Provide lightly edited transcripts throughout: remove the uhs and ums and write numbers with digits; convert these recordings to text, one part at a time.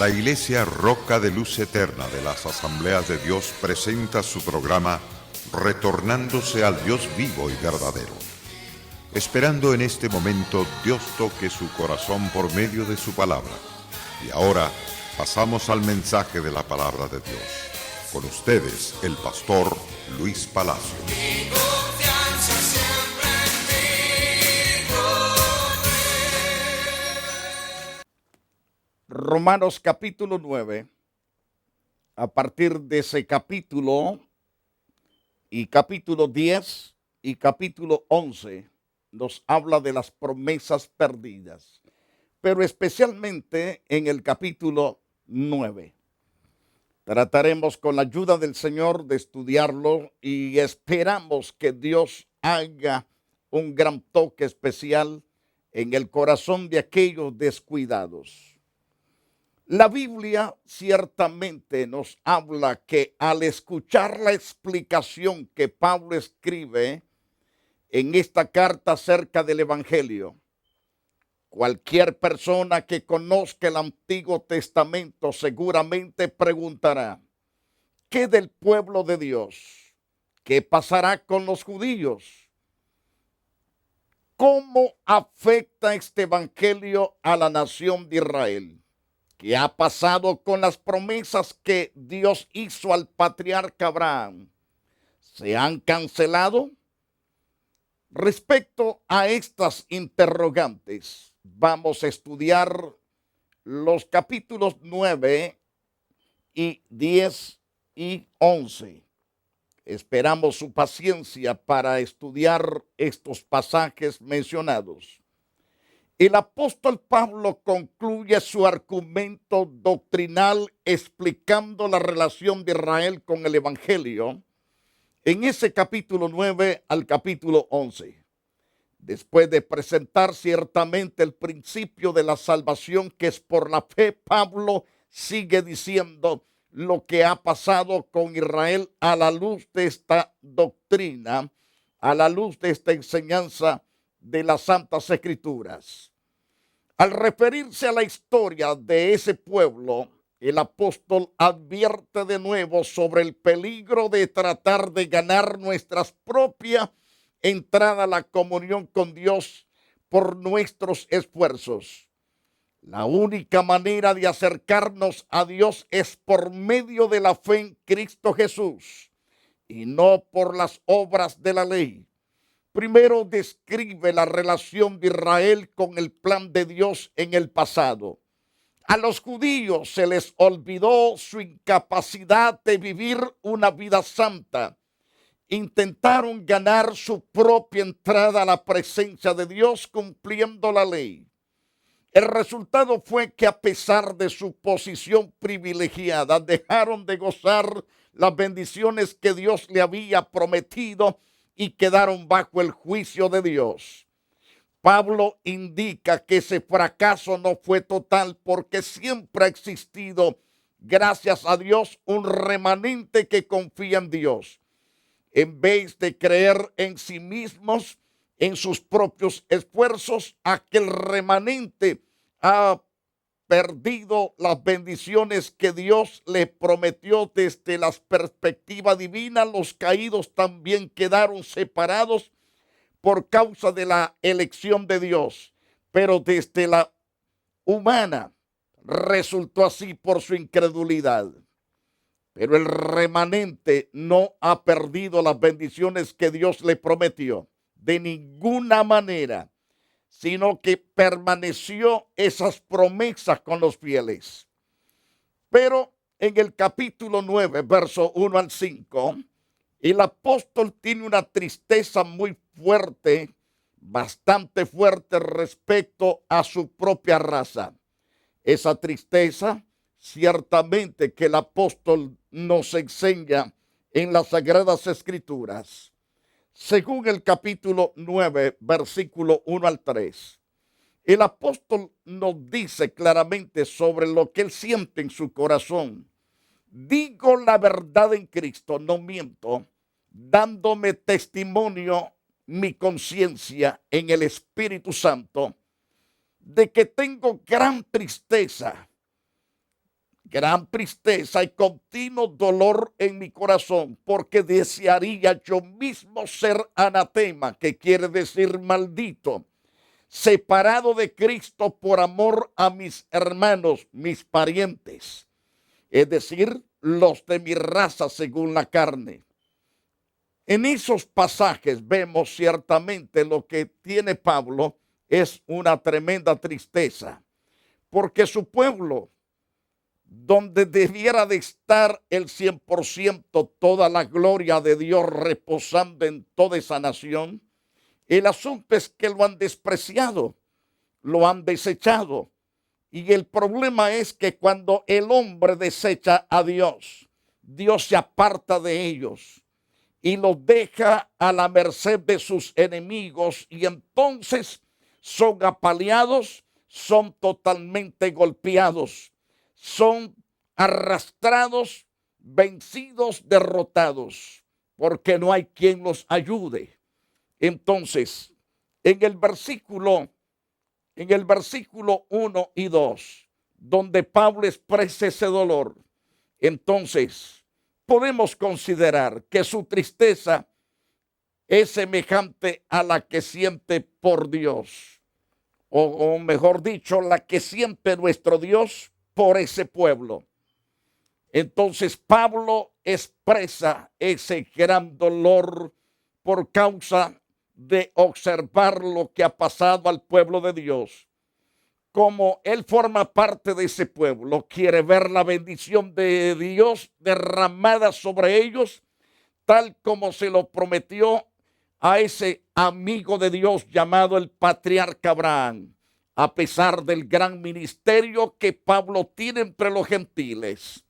La Iglesia Roca de Luz Eterna de las Asambleas de Dios presenta su programa Retornándose al Dios vivo y verdadero. Esperando en este momento Dios toque su corazón por medio de su palabra. Y ahora pasamos al mensaje de la palabra de Dios. Con ustedes, el pastor Luis Palacio. Mi confianza siempre en ti, Romanos capítulo 9, a partir de ese capítulo y capítulo 10 y capítulo 11, nos habla de las promesas perdidas, pero especialmente en el capítulo 9. Trataremos con la ayuda del Señor de estudiarlo y esperamos que Dios haga un gran toque especial en el corazón de aquellos descuidados. La Biblia ciertamente nos habla que al escuchar la explicación que Pablo escribe en esta carta acerca del Evangelio, cualquier persona que conozca el Antiguo Testamento seguramente preguntará, ¿qué del pueblo de Dios? ¿Qué pasará con los judíos? ¿Cómo afecta este Evangelio a la nación de Israel? ¿Qué ha pasado con las promesas que Dios hizo al patriarca Abraham? ¿Se han cancelado? Respecto a estas interrogantes, vamos a estudiar los capítulos 9 y 10 y 11. Esperamos su paciencia para estudiar estos pasajes mencionados. El apóstol Pablo concluye su argumento doctrinal explicando la relación de Israel con el Evangelio en ese capítulo 9 al capítulo 11. Después de presentar ciertamente el principio de la salvación que es por la fe, Pablo sigue diciendo lo que ha pasado con Israel a la luz de esta doctrina, a la luz de esta enseñanza de las Santas Escrituras. Al referirse a la historia de ese pueblo, el apóstol advierte de nuevo sobre el peligro de tratar de ganar nuestra propia entrada a la comunión con Dios por nuestros esfuerzos. La única manera de acercarnos a Dios es por medio de la fe en Cristo Jesús y no por las obras de la ley. Primero describe la relación de Israel con el plan de Dios en el pasado. A los judíos se les olvidó su incapacidad de vivir una vida santa. Intentaron ganar su propia entrada a la presencia de Dios cumpliendo la ley. El resultado fue que a pesar de su posición privilegiada, dejaron de gozar las bendiciones que Dios le había prometido y quedaron bajo el juicio de Dios. Pablo indica que ese fracaso no fue total porque siempre ha existido, gracias a Dios, un remanente que confía en Dios. En vez de creer en sí mismos, en sus propios esfuerzos, aquel remanente ha perdido las bendiciones que Dios le prometió desde la perspectiva divina. Los caídos también quedaron separados por causa de la elección de Dios, pero desde la humana resultó así por su incredulidad. Pero el remanente no ha perdido las bendiciones que Dios le prometió de ninguna manera, sino que permaneció esas promesas con los fieles. Pero en el capítulo 9, verso 1 al 5, el apóstol tiene una tristeza muy fuerte, bastante fuerte respecto a su propia raza. Esa tristeza, ciertamente que el apóstol nos enseña en las Sagradas Escrituras. Según el capítulo 9, versículo 1 al 3, el apóstol nos dice claramente sobre lo que él siente en su corazón. Digo la verdad en Cristo, no miento, dándome testimonio mi conciencia en el Espíritu Santo, de que tengo gran tristeza gran tristeza y continuo dolor en mi corazón, porque desearía yo mismo ser anatema, que quiere decir maldito, separado de Cristo por amor a mis hermanos, mis parientes, es decir, los de mi raza según la carne. En esos pasajes vemos ciertamente lo que tiene Pablo es una tremenda tristeza, porque su pueblo, donde debiera de estar el 100% toda la gloria de Dios reposando en toda esa nación, el asunto es que lo han despreciado, lo han desechado. Y el problema es que cuando el hombre desecha a Dios, Dios se aparta de ellos y los deja a la merced de sus enemigos, y entonces son apaleados, son totalmente golpeados, son arrastrados, vencidos, derrotados, porque no hay quien los ayude. Entonces, en el versículo 1 y 2, donde Pablo expresa ese dolor, entonces podemos considerar que su tristeza es semejante a la que siente por Dios, o mejor dicho, la que siente nuestro Dios por ese pueblo. Entonces Pablo expresa ese gran dolor por causa de observar lo que ha pasado al pueblo de Dios. Como él forma parte de ese pueblo, quiere ver la bendición de Dios derramada sobre ellos, tal como se lo prometió a ese amigo de Dios llamado el patriarca Abraham, a pesar del gran ministerio que Pablo tiene entre los gentiles.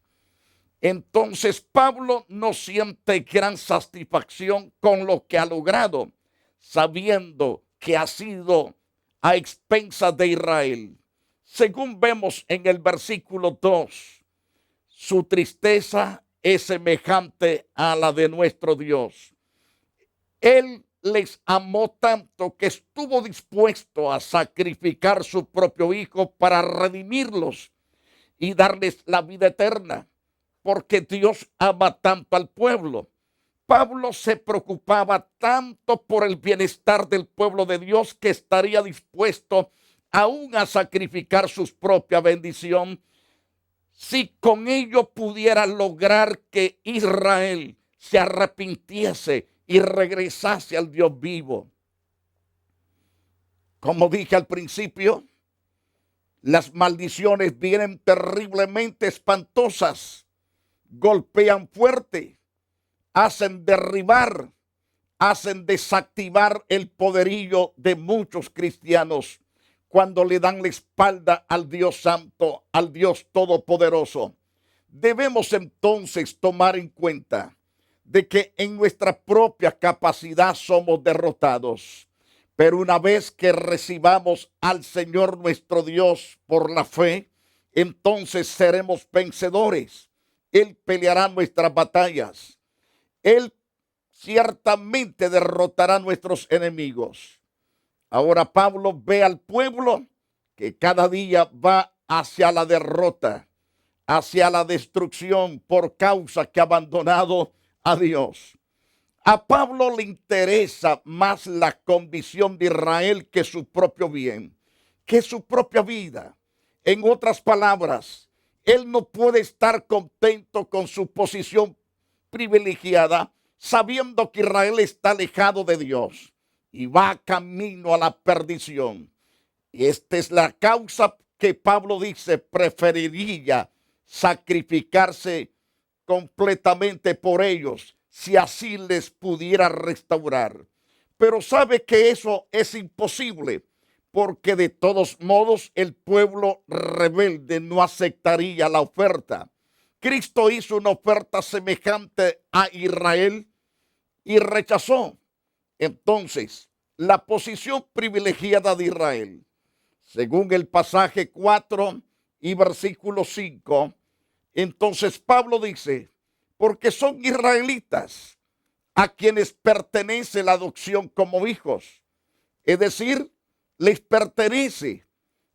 Entonces Pablo no siente gran satisfacción con lo que ha logrado, sabiendo que ha sido a expensas de Israel. Según vemos en el versículo 2, su tristeza es semejante a la de nuestro Dios. Él les amó tanto que estuvo dispuesto a sacrificar su propio hijo para redimirlos y darles la vida eterna, porque Dios ama tanto al pueblo. Pablo se preocupaba tanto por el bienestar del pueblo de Dios que estaría dispuesto aún a sacrificar su propia bendición si con ello pudiera lograr que Israel se arrepintiese y regresase al Dios vivo. Como dije al principio, las maldiciones vienen terriblemente espantosas, golpean fuerte, hacen derribar, hacen desactivar el poderío de muchos cristianos cuando le dan la espalda al Dios Santo, al Dios Todopoderoso. Debemos entonces tomar en cuenta de que en nuestra propia capacidad somos derrotados, pero una vez que recibamos al Señor nuestro Dios por la fe, entonces seremos vencedores. Él peleará nuestras batallas. Él ciertamente derrotará a nuestros enemigos. Ahora Pablo ve al pueblo que cada día va hacia la derrota, hacia la destrucción por causa que ha abandonado a Dios. A Pablo le interesa más la condición de Israel que su propio bien, que su propia vida. En otras palabras, él no puede estar contento con su posición privilegiada, sabiendo que Israel está alejado de Dios y va camino a la perdición. Y esta es la causa que Pablo dice, preferiría sacrificarse completamente por ellos, si así les pudiera restaurar. Pero sabe que eso es imposible, porque de todos modos el pueblo rebelde no aceptaría la oferta. Cristo hizo una oferta semejante a Israel y rechazó. Entonces, la posición privilegiada de Israel, según el pasaje 4 y versículo 5, entonces Pablo dice, porque son israelitas a quienes pertenece la adopción como hijos. Es decir, les pertenece,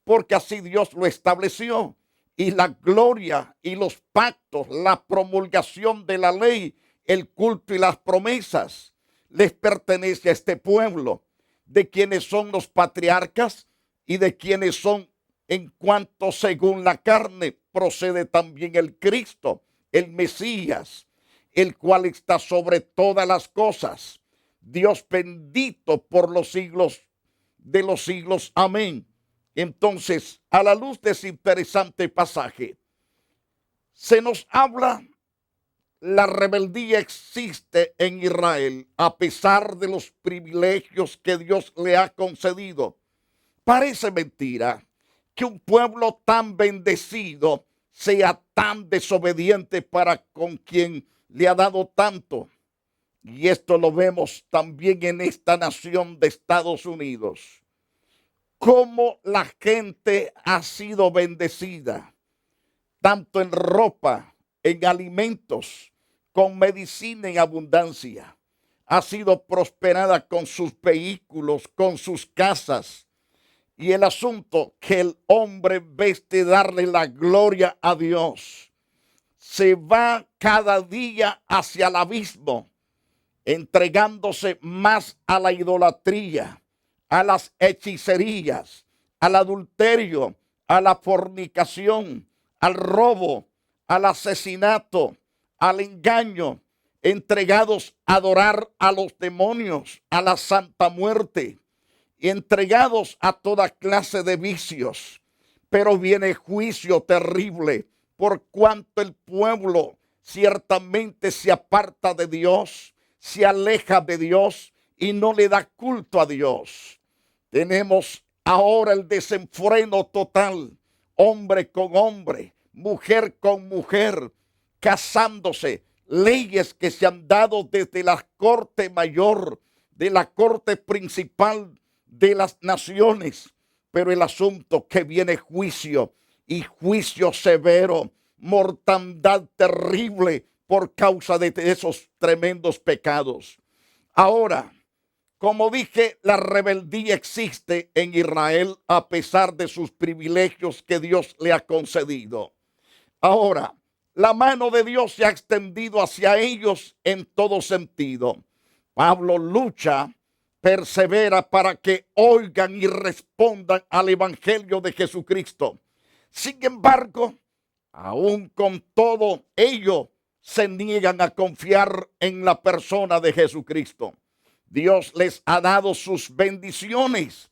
porque así Dios lo estableció. y la gloria y los pactos, la promulgación de la ley, el culto y las promesas les pertenece a este pueblo, de quienes son los patriarcas y de quienes son en cuanto según la carne procede también el Cristo, el Mesías, el cual está sobre todas las cosas. Dios bendito por los siglos de los siglos. Amén. Entonces, a la luz de ese interesante pasaje, se nos habla la rebeldía existe en Israel a pesar de los privilegios que Dios le ha concedido. Parece mentira que un pueblo tan bendecido sea tan desobediente para con quien le ha dado tanto. Y esto lo vemos también en esta nación de Estados Unidos. Cómo la gente ha sido bendecida, tanto en ropa, en alimentos, con medicina en abundancia. Ha sido prosperada con sus vehículos, con sus casas. Y el asunto que el hombre, en vez de darle la gloria a Dios, se va cada día hacia el abismo, entregándose más a la idolatría, a las hechicerías, al adulterio, a la fornicación, al robo, al asesinato, al engaño, entregados a adorar a los demonios, a la santa muerte, y entregados a toda clase de vicios. Pero viene juicio terrible por cuanto el pueblo ciertamente se aparta de Dios, se aleja de Dios y no le da culto a Dios. Tenemos ahora el desenfreno total, hombre con hombre, mujer con mujer, casándose, leyes que se han dado desde la corte mayor, de la corte principal de las naciones. Pero el asunto que viene juicio, y juicio severo, mortandad terrible por causa de esos tremendos pecados. Ahora, como dije, la rebeldía existe en Israel a pesar de sus privilegios que Dios le ha concedido. Ahora, la mano de Dios se ha extendido hacia ellos en todo sentido. Pablo lucha, persevera para que oigan y respondan al evangelio de Jesucristo. Sin embargo, aún con todo ello, se niegan a confiar en la persona de Jesucristo. Dios les ha dado sus bendiciones,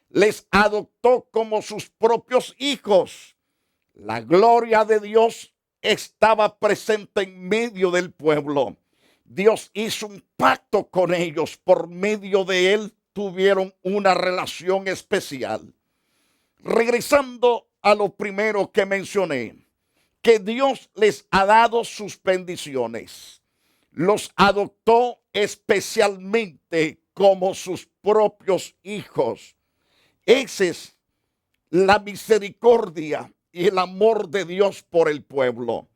les adoptó como sus propios hijos. La gloria de Dios estaba presente en medio del pueblo. Dios hizo un pacto con ellos, por medio de él tuvieron una relación especial. Regresando a lo primero que mencioné, que Dios les ha dado sus bendiciones, los adoptó especialmente como sus propios hijos. Esa es la misericordia y el amor de Dios por el pueblo.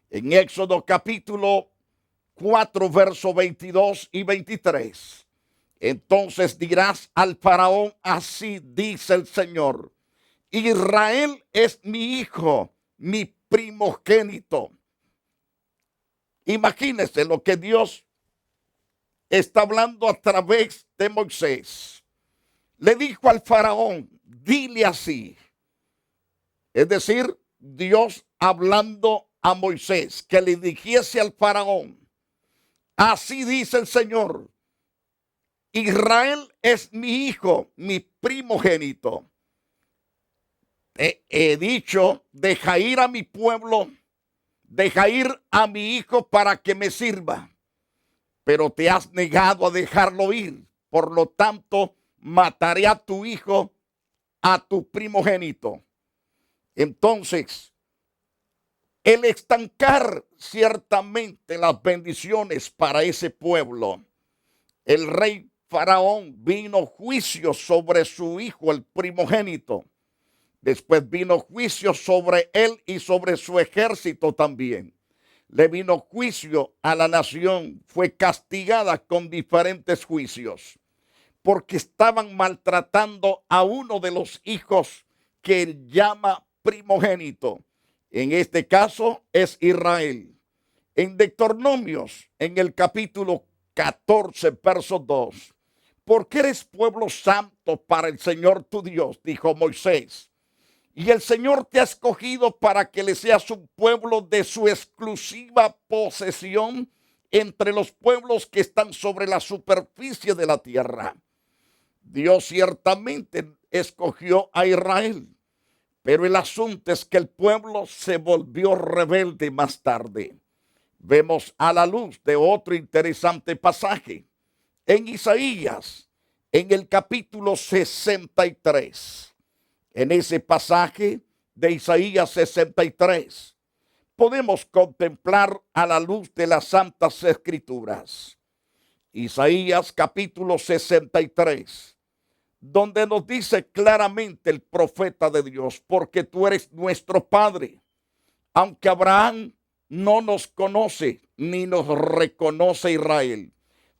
En Éxodo capítulo 4, verso 22 y 23. Entonces dirás al faraón, así dice el Señor: Israel es mi hijo, mi primogénito. Imagínense lo que Dios está hablando a través de Moisés. Le dijo al faraón, dile así. Es decir, Dios hablando a Moisés, que le dijese al faraón, así dice el Señor, Israel es mi hijo, mi primogénito. Te he dicho, deja ir a mi pueblo, deja ir a mi hijo para que me sirva, pero te has negado a dejarlo ir. Por lo tanto, mataré a tu hijo, a tu primogénito. Entonces, el estancar ciertamente las bendiciones para ese pueblo, el rey Faraón vino juicio sobre su hijo, el primogénito. Después vino juicio sobre él y sobre su ejército también. Le vino juicio a la nación, fue castigada con diferentes juicios, porque estaban maltratando a uno de los hijos que él llama primogénito. En este caso es Israel. En Deuteronomios, en el capítulo 14, verso 2. Porque eres pueblo santo para el Señor tu Dios, dijo Moisés. Y el Señor te ha escogido para que le seas un pueblo de su exclusiva posesión entre los pueblos que están sobre la superficie de la tierra. Dios ciertamente escogió a Israel, pero el asunto es que el pueblo se volvió rebelde más tarde. Vemos a la luz de otro interesante pasaje en Isaías, en el capítulo 63. En ese pasaje de Isaías 63 podemos contemplar a la luz de las Santas Escrituras. Isaías capítulo 63, donde nos dice claramente el profeta de Dios: porque tú eres nuestro Padre, aunque Abraham no nos conoce ni nos reconoce Israel.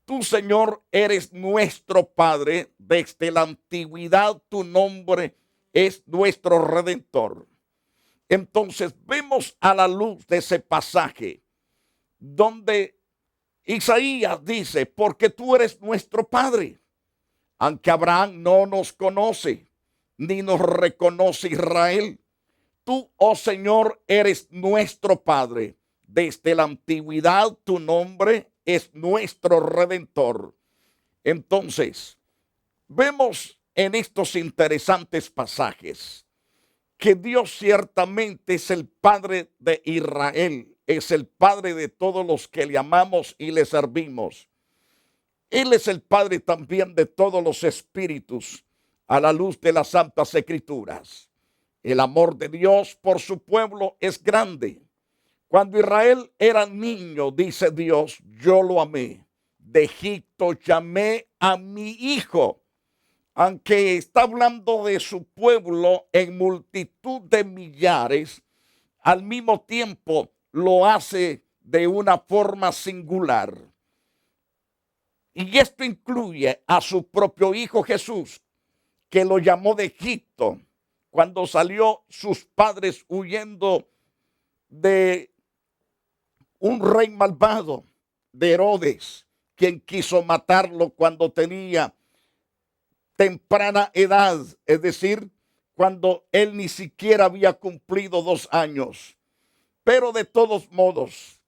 Tú, Señor, eres nuestro Padre, desde la antigüedad tu nombre es nuestro Redentor. Entonces vemos a la luz de ese pasaje donde Isaías dice: porque tú eres nuestro Padre, aunque Abraham no nos conoce ni nos reconoce Israel. Tú, oh Señor, eres nuestro Padre. Desde la antigüedad tu nombre es nuestro Redentor. Entonces, vemos en estos interesantes pasajes que Dios ciertamente es el Padre de Israel, es el Padre de todos los que le amamos y le servimos. Él es el Padre también de todos los espíritus a la luz de las Santas Escrituras. El amor de Dios por su pueblo es grande. Cuando Israel era niño, dice Dios, yo lo amé. De Egipto llamé a mi hijo. Aunque está hablando de su pueblo en multitud de millares, al mismo tiempo lo hace de una forma singular. Y esto incluye a su propio hijo Jesús, que lo llamó de Egipto, cuando salió sus padres huyendo de un rey malvado, de Herodes, quien quiso matarlo cuando tenía temprana edad, es decir, cuando él ni siquiera había cumplido 2 años. Pero de todos modos,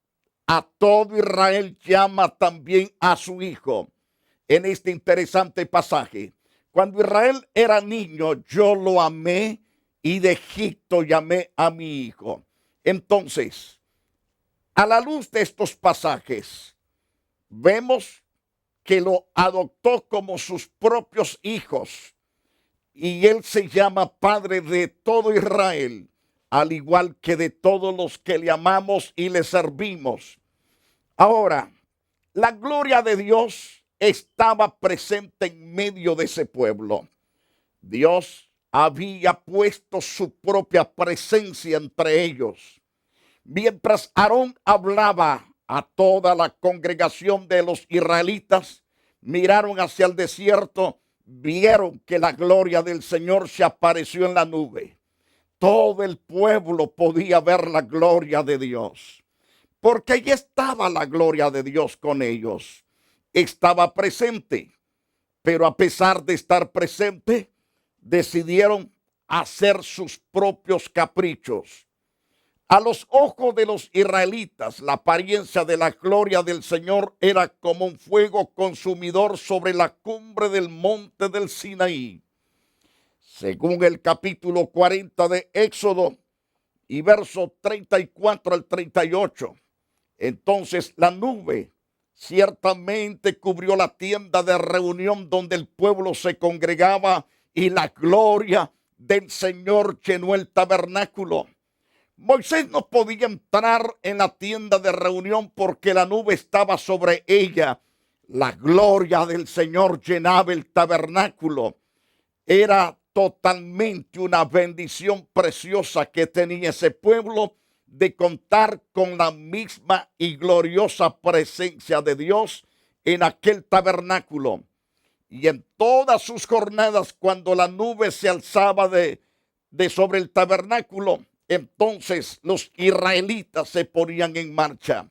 a todo Israel llama también a su hijo en este interesante pasaje. Cuando Israel era niño, yo lo amé, y de Egipto llamé a mi hijo. Entonces, a la luz de estos pasajes, vemos que lo adoptó como sus propios hijos, y él se llama Padre de todo Israel, al igual que de todos los que le amamos y le servimos. Ahora, la gloria de Dios estaba presente en medio de ese pueblo. Dios había puesto su propia presencia entre ellos. Mientras Aarón hablaba a toda la congregación de los israelitas, miraron hacia el desierto, vieron que la gloria del Señor se apareció en la nube. Todo el pueblo podía ver la gloria de Dios, porque allí estaba la gloria de Dios con ellos. Estaba presente, pero a pesar de estar presente, decidieron hacer sus propios caprichos. A los ojos de los israelitas, la apariencia de la gloria del Señor era como un fuego consumidor sobre la cumbre del monte del Sinaí. Según el capítulo 40 de Éxodo y versos 34 al 38, entonces la nube ciertamente cubrió la tienda de reunión donde el pueblo se congregaba, y la gloria del Señor llenó el tabernáculo. Moisés no podía entrar en la tienda de reunión porque la nube estaba sobre ella. La gloria del Señor llenaba el tabernáculo. Era totalmente una bendición preciosa que tenía ese pueblo de contar con la misma y gloriosa presencia de Dios en aquel tabernáculo. Y en todas sus jornadas, cuando la nube se alzaba de sobre el tabernáculo, entonces los israelitas se ponían en marcha.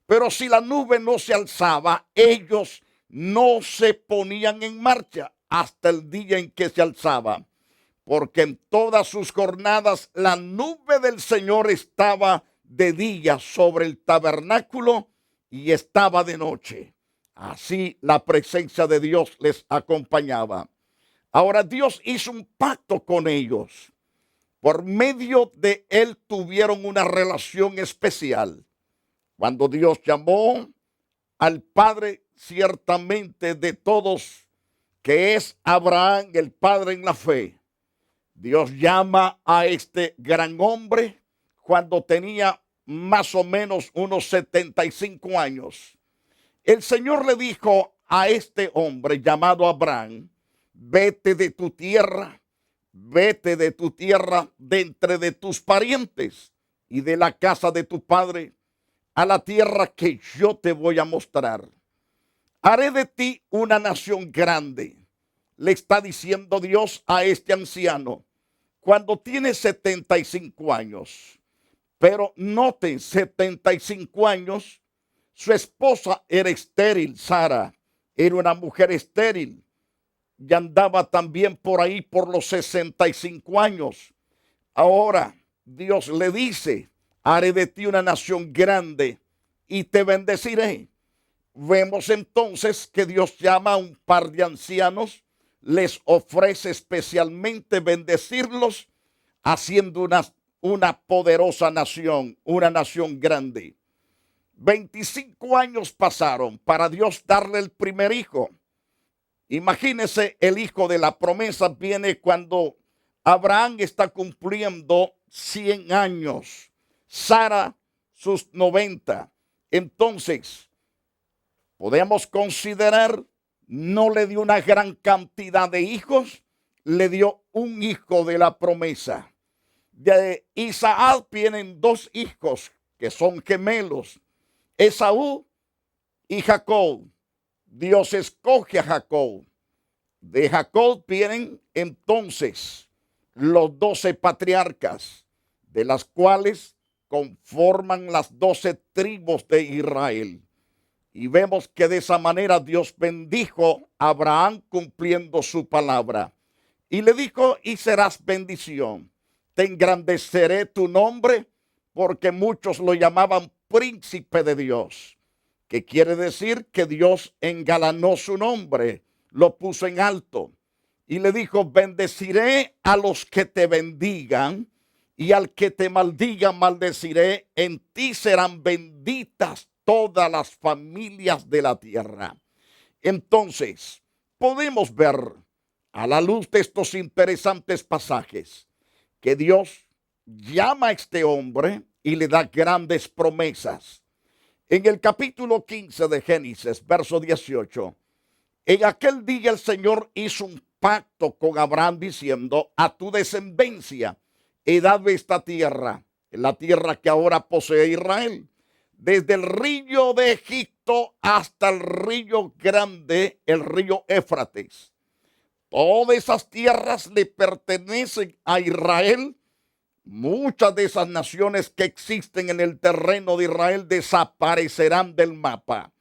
Pero si la nube no se alzaba, ellos no se ponían en marcha hasta el día en que se alzaba, porque en todas sus jornadas la nube del Señor estaba de día sobre el tabernáculo y estaba de noche. Así la presencia de Dios les acompañaba. Ahora Dios hizo un pacto con ellos. Por medio de él tuvieron una relación especial. Cuando Dios llamó al Padre ciertamente de todos, que es Abraham, el Padre en la fe, Dios llama a este gran hombre cuando tenía más o menos unos 75 años. El Señor le dijo a este hombre llamado Abraham: vete de tu tierra, de entre de tus parientes y de la casa de tu padre, a la tierra que yo te voy a mostrar. Haré de ti una nación grande. Le está diciendo Dios a este anciano cuando tiene 75 años. Pero noten, 75 años, su esposa era estéril, Sara, era una mujer estéril. Ya andaba también por ahí por los 65 años. Ahora Dios le dice: haré de ti una nación grande y te bendeciré. Vemos entonces que Dios llama a un par de ancianos, les ofrece especialmente bendecirlos, haciendo una poderosa nación, una nación grande. 25 años pasaron para Dios darle el primer hijo. Imagínese, el hijo de la promesa viene cuando Abraham está cumpliendo 100 años, Sara sus 90. Entonces, podemos considerar, no le dio una gran cantidad de hijos, le dio un hijo de la promesa. De Isaac vienen 2 hijos que son gemelos, Esaú y Jacob. Dios escoge a Jacob. De Jacob vienen entonces los 12 patriarcas, de las cuales conforman las 12 tribus de Israel. Y vemos que de esa manera Dios bendijo a Abraham cumpliendo su palabra. Y le dijo: y serás bendición. Te engrandeceré tu nombre, porque muchos lo llamaban príncipe de Dios, que quiere decir que Dios engalanó su nombre, lo puso en alto. Y le dijo: bendeciré a los que te bendigan, y al que te maldiga maldeciré. En ti serán benditas todas las familias de la tierra. Entonces, podemos ver a la luz de estos interesantes pasajes que Dios llama a este hombre y le da grandes promesas. En el capítulo 15 de Génesis, verso 18, en aquel día el Señor hizo un pacto con Abraham diciendo: a tu descendencia he dado esta tierra, la tierra que ahora posee Israel, desde el río de Egipto hasta el río grande, el río Éufrates. Todas esas tierras le pertenecen a Israel. Muchas de esas naciones que existen en el terreno de Israel desaparecerán del mapa,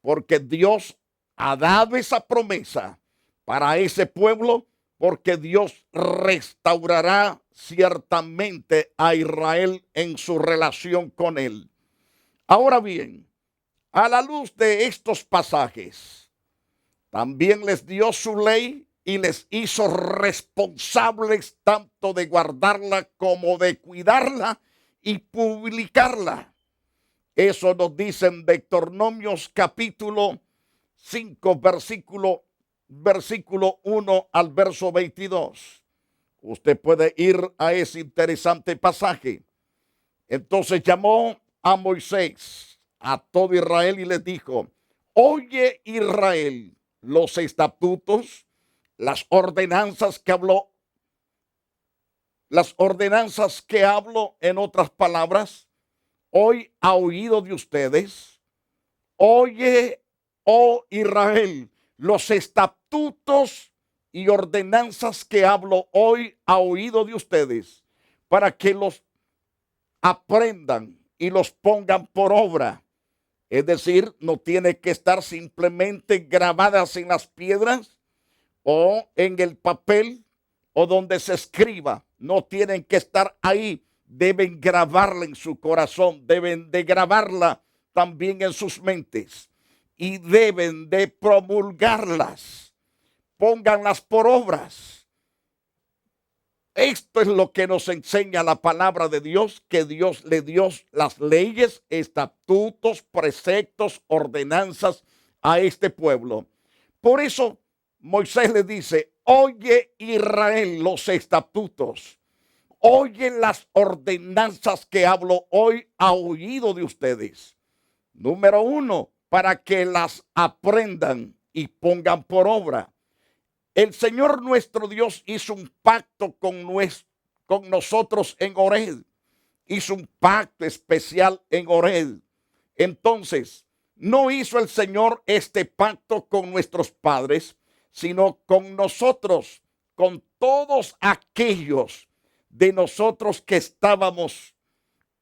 porque Dios ha dado esa promesa para ese pueblo, porque Dios restaurará ciertamente a Israel en su relación con él. Ahora bien, a la luz de estos pasajes, también les dio su ley y les hizo responsables tanto de guardarla como de cuidarla y publicarla. Eso nos dice en Deuteronomios capítulo 5, versículo 1 al verso 22. Usted puede ir a ese interesante pasaje. Entonces llamó a Moisés, a todo Israel, y les dijo: oye, Israel, los estatutos, las ordenanzas que hablo, en otras palabras, hoy ha oído de ustedes. Oye, oh Israel, los estatutos y ordenanzas que hablo hoy ha oído de ustedes, para que los aprendan y los pongan por obra. Es decir, no tiene que estar simplemente grabadas en las piedras o en el papel o donde se escriba. No tienen que estar ahí. Deben grabarla en su corazón. Deben de grabarla también en sus mentes. Y deben de promulgarlas. Pónganlas por obras. Esto es lo que nos enseña la palabra de Dios, que Dios le dio las leyes, estatutos, preceptos, ordenanzas a este pueblo. Por eso Moisés le dice, oye Israel los estatutos, oye las ordenanzas que hablo hoy a oído de ustedes. Número 1, para que las aprendan y pongan por obra. El Señor nuestro Dios hizo un pacto con nosotros en Horeb. Hizo un pacto especial en Horeb. Entonces, no hizo el Señor este pacto con nuestros padres, sino con nosotros, con todos aquellos de nosotros que estábamos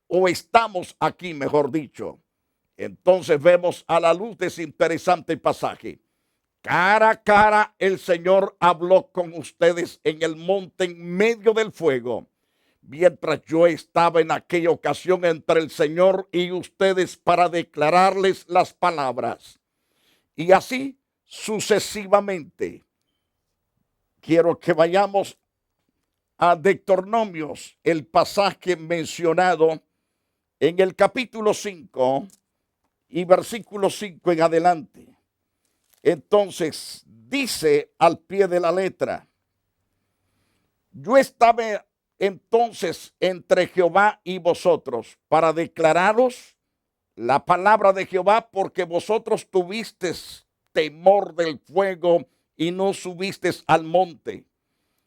o estamos aquí, mejor dicho. Entonces vemos a la luz de ese interesante pasaje. Cara a cara el Señor habló con ustedes en el monte en medio del fuego, mientras yo estaba en aquella ocasión entre el Señor y ustedes para declararles las palabras. Y así sucesivamente. Quiero que vayamos a Deuteronomios, el pasaje mencionado en el capítulo 5 y versículo 5 en adelante. Entonces dice al pie de la letra, yo estaba entonces entre Jehová y vosotros para declararos la palabra de Jehová, porque vosotros tuvisteis temor del fuego y no subisteis al monte.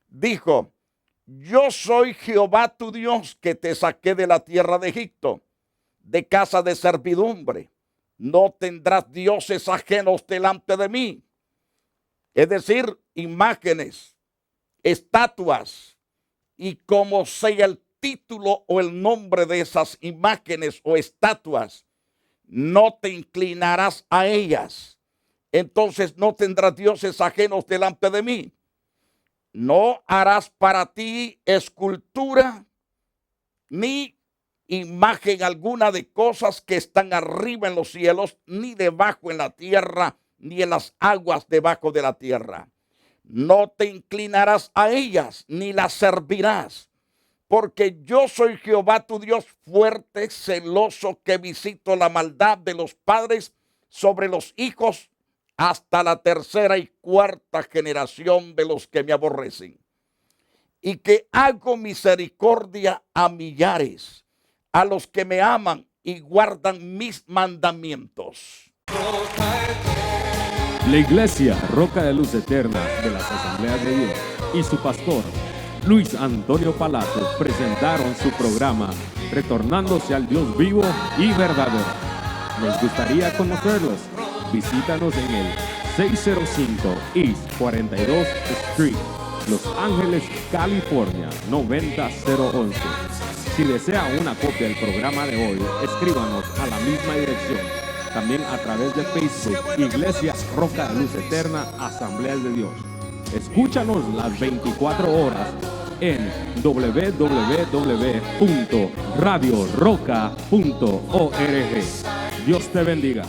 Dijo, yo soy Jehová tu Dios, que te saqué de la tierra de Egipto, de casa de servidumbre. No tendrás dioses ajenos delante de mí. Es decir, imágenes, estatuas, y como sea el título o el nombre de esas imágenes o estatuas, no te inclinarás a ellas. Entonces no tendrás dioses ajenos delante de mí. No harás para ti escultura ni imagen alguna de cosas que están arriba en los cielos, ni debajo en la tierra, ni en las aguas debajo de la tierra. No te inclinarás a ellas, ni las servirás, porque yo soy Jehová tu Dios fuerte, celoso, que visito la maldad de los padres sobre los hijos hasta la tercera y cuarta generación de los que me aborrecen, y que hago misericordia a millares, a los que me aman y guardan mis mandamientos. La Iglesia Roca de Luz Eterna de las Asambleas de Dios y su pastor Luis Antonio Palacio presentaron su programa Retornándose al Dios vivo y verdadero. Nos gustaría conocerlos. Visítanos en el 605 East 42 Street, Los Ángeles, California 90011. Si desea una copia del programa de hoy, escríbanos a la misma dirección. También a través de Facebook, Iglesia Roca de Luz Eterna, Asambleas de Dios. Escúchanos las 24 horas en www.radioroca.org. Dios te bendiga.